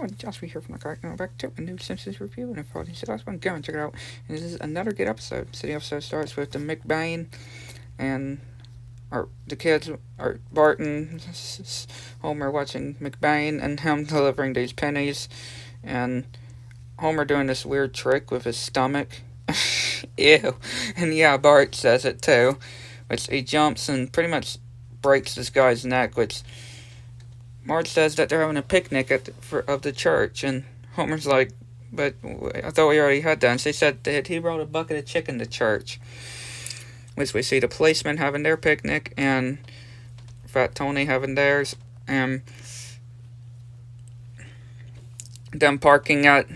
everyone, Josh, we here from the crack. Now back to a new Simpsons review, and if you said I was going to go and check it out. And this is another good episode. So the episode starts with the McBain and the kids, or Bart and Homer watching McBain and him delivering these pennies, and Homer doing this weird trick with his stomach. Ew. And yeah, Bart says it too, which he jumps and pretty much breaks this guy's neck, which Marge says that they're having a picnic of the church, and Homer's like, but I thought we already had that. And she said that he brought a bucket of chicken to church. Which we see the policemen having their picnic, and Fat Tony having theirs, and them parking out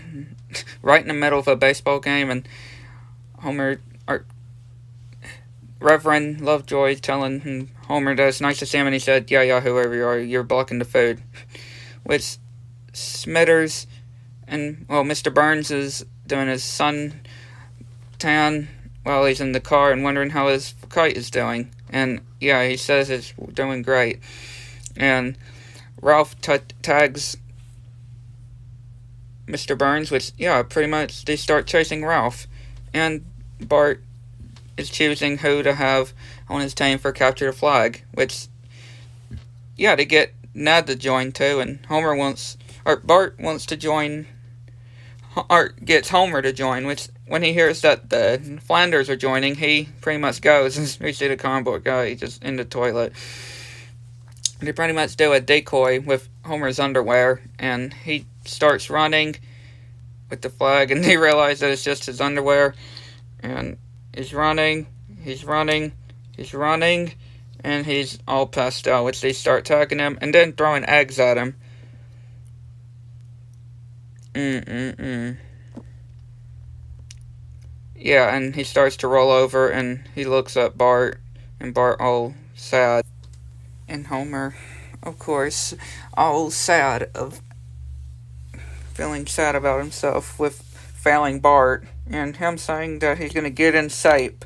right in the middle of a baseball game, and Homer, or Reverend Lovejoy, telling Homer that it's nice to see him, and he said, yeah, whoever you are, you're blocking the food. Which Smithers and, well, Mr. Burns is doing his suntan while he's in the car and wondering how his kite is doing. And, yeah, he says it's doing great. And Ralph tags Mr. Burns, which, yeah, pretty much they start chasing Ralph. And Bart is choosing who to have on his team for Capture the Flag, which, yeah, they get Ned to join too, and Bart wants to join, or gets Homer to join, which, when he hears that the Flanders are joining, he pretty much goes, and we see the cardboard guy just in the toilet. They pretty much do a decoy with Homer's underwear, and he starts running with the flag, and they realize that it's just his underwear, and he's running, and he's all passed out, which they start tagging him, and then throwing eggs at him. Yeah, and he starts to roll over, and he looks at Bart, and Bart all sad. And Homer, of course, all sad feeling sad about himself with failing Bart, and him saying that he's going to get in shape.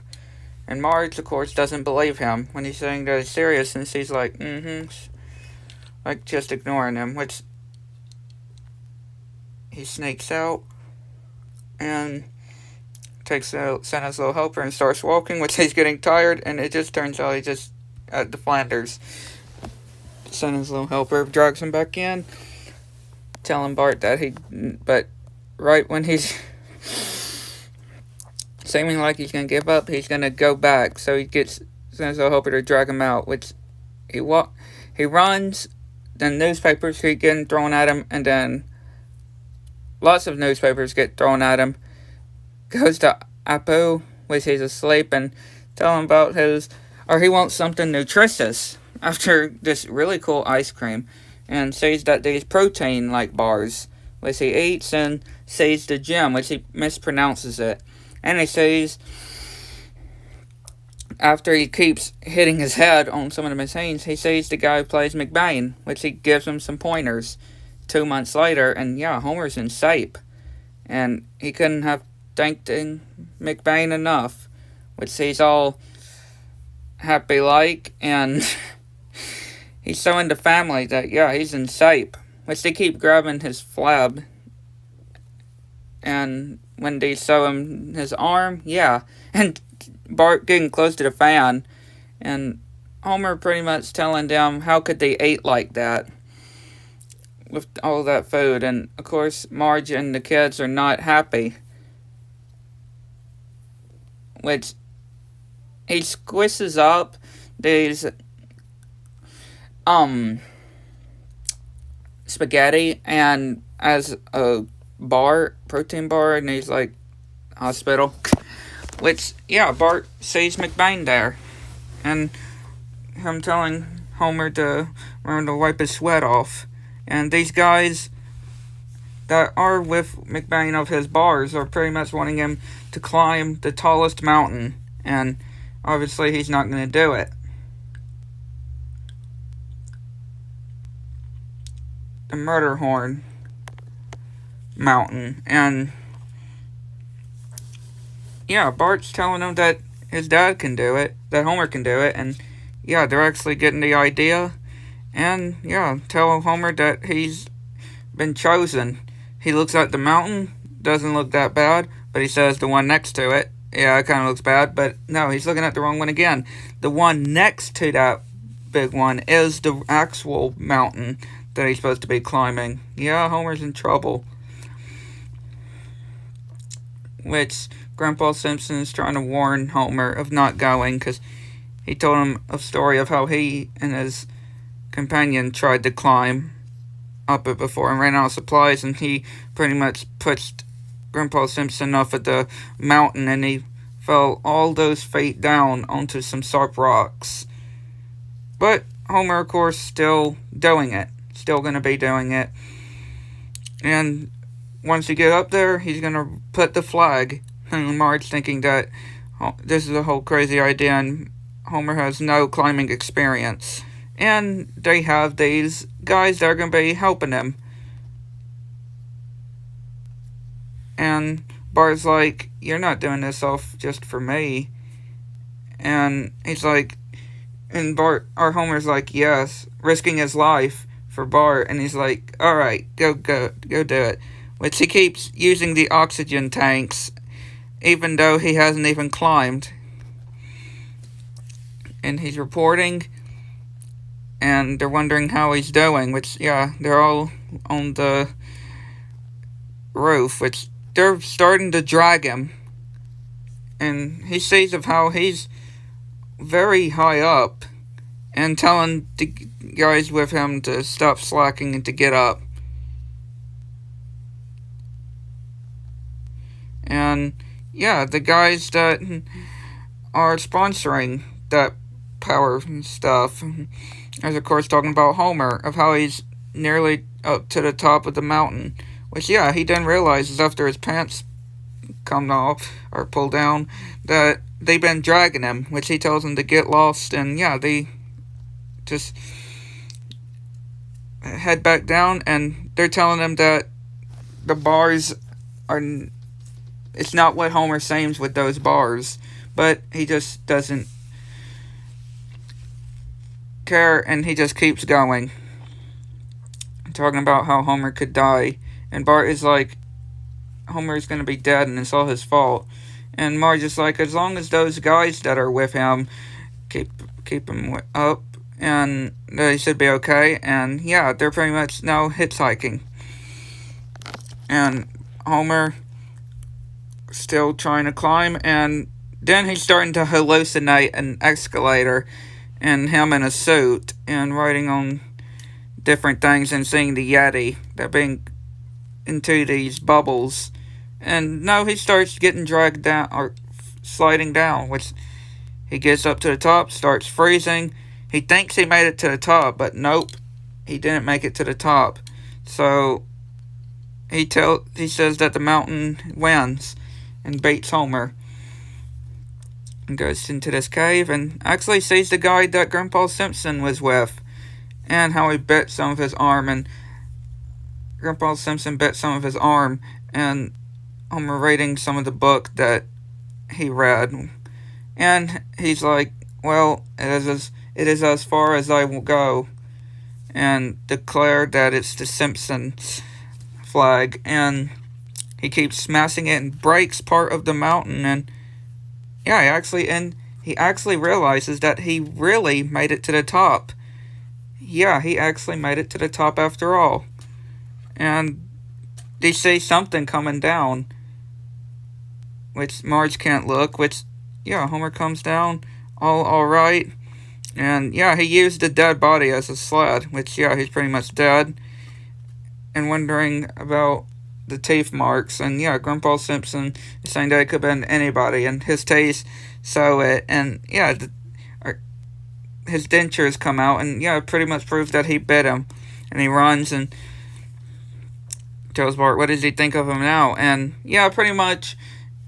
And Marge, of course, doesn't believe him when he's saying that he's serious, and she's like, like just ignoring him, which he sneaks out and takes out Santa's little helper and starts walking, which he's getting tired, and it just turns out he just at the Flanders. Santa's little helper drags him back in, telling Bart that but right when he's seeming like he's gonna give up, he's gonna go back, so he gets Santa's little helper to drag him out, which he runs, then newspapers keep getting thrown at him, and then lots of newspapers get thrown at him. Goes to Apu, which he's asleep, and tell him about he wants something nutritious after this really cool ice cream, and says that these protein-like bars, which he eats, and says to Jim, which he mispronounces it. And he says, after he keeps hitting his head on some of the machines, he sees the guy who plays McBain, which he gives him some pointers 2 months later, and yeah, Homer's in shape. And he couldn't have thanked McBain enough, which he's all happy like, and he's showing the family that, yeah, he's in shape, which they keep grabbing his flab, and when they show him his arm, yeah, and Bart getting close to the fan, and Homer pretty much telling them how could they eat like that with all that food, and of course Marge and the kids are not happy, which he squishes up these spaghetti and as a protein bar, and he's like, hospital. Which, yeah, Bart sees McBain there, and him telling Homer to remember to wipe his sweat off. And these guys that are with McBain of his bars are pretty much wanting him to climb the tallest mountain, and obviously he's not going to do it. The Murder Horn Mountain, and yeah, Bart's telling him that his dad can do it, that Homer can do it, and yeah, they're actually getting the idea, and yeah, tell Homer that he's been chosen. He looks at the mountain, doesn't look that bad, but he says the one next to it, yeah, it kind of looks bad, but no, he's looking at the wrong one again. The one next to that big one is the actual mountain that he's supposed to be climbing. Yeah, Homer's in trouble. Which Grandpa Simpson is trying to warn Homer of not going, because he told him a story of how he and his companion tried to climb up it before and ran out of supplies, and he pretty much pushed Grandpa Simpson off of the mountain, and he fell all those feet down onto some sharp rocks. But Homer, of course, still doing it. Still going to be doing it. And once you get up there, he's going to put the flag. And Marge's thinking that this is a whole crazy idea, and Homer has no climbing experience. And they have these guys that are going to be helping him. And Bart's like, you're not doing this off just for me. And he's like, and Homer's like, yes, risking his life for Bart. And he's like, alright, go do it. Which he keeps using the oxygen tanks, even though he hasn't even climbed. And he's reporting, and they're wondering how he's doing, which, yeah, they're all on the roof, which they're starting to drag him. And he sees of how he's very high up, and telling the guys with him to stop slacking and to get up. And yeah, the guys that are sponsoring that power stuff is, of course, talking about Homer, of how he's nearly up to the top of the mountain. Which, yeah, he then realizes after his pants come off or pull down that they've been dragging him, which he tells them to get lost, and yeah, they just head back down, and they're telling him that the bars are, it's not what Homer seems with those bars, but he just doesn't care, and he just keeps going, talking about how Homer could die. And Bart is like, Homer's going to be dead and it's all his fault. And Marge is like, as long as those guys that are with him keep him up, and they should be okay. And yeah, they're pretty much now hitchhiking. And Homer still trying to climb, and then he's starting to hallucinate an escalator and him in a suit and writing on different things and seeing the Yeti that being into these bubbles. And now he starts getting dragged down, or sliding down, which he gets up to the top, starts freezing. He thinks he made it to the top, but nope, he didn't make it to the top. So he says that the mountain wins and beats Homer, and goes into this cave and actually sees the guy that Grandpa Simpson was with, and how he bit some of his arm, and Grandpa Simpson bit some of his arm, and Homer reading some of the book that he read, and he's like, well, it is as far as I will go, and declared that it's the Simpsons flag, and he keeps smashing it and breaks part of the mountain, and yeah, he actually realizes that he really made it to the top. Yeah, he actually made it to the top after all. And they see something coming down, which Marge can't look, which, yeah, Homer comes down, all right. And yeah, he used the dead body as a sled, which, yeah, he's pretty much dead. And wondering about the teeth marks, and yeah, Grandpa Simpson is saying that it could have been anybody, and his teeth show it, and yeah, his dentures come out, and yeah, it pretty much proves that he bit him. And he runs and tells Bart, what does he think of him now? And yeah, pretty much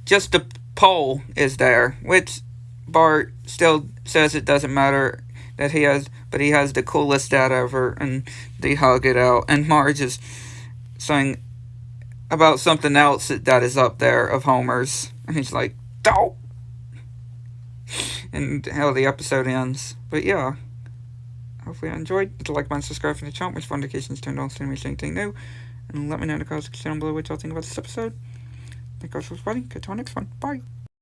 just the pole is there, which Bart still says it doesn't matter that he has, but he has the coolest dad ever, and they hug it out. And Marge is saying about something else that is up there of Homer's, and he's like, "Dope," and how the episode ends. But yeah, hopefully I enjoyed. Like, button, subscribe for the channel, which notifications turned on, so you anything new. and let me know in the comments down below what y'all think about this episode. Thank you guys for watching. Catch you on the next one. Bye.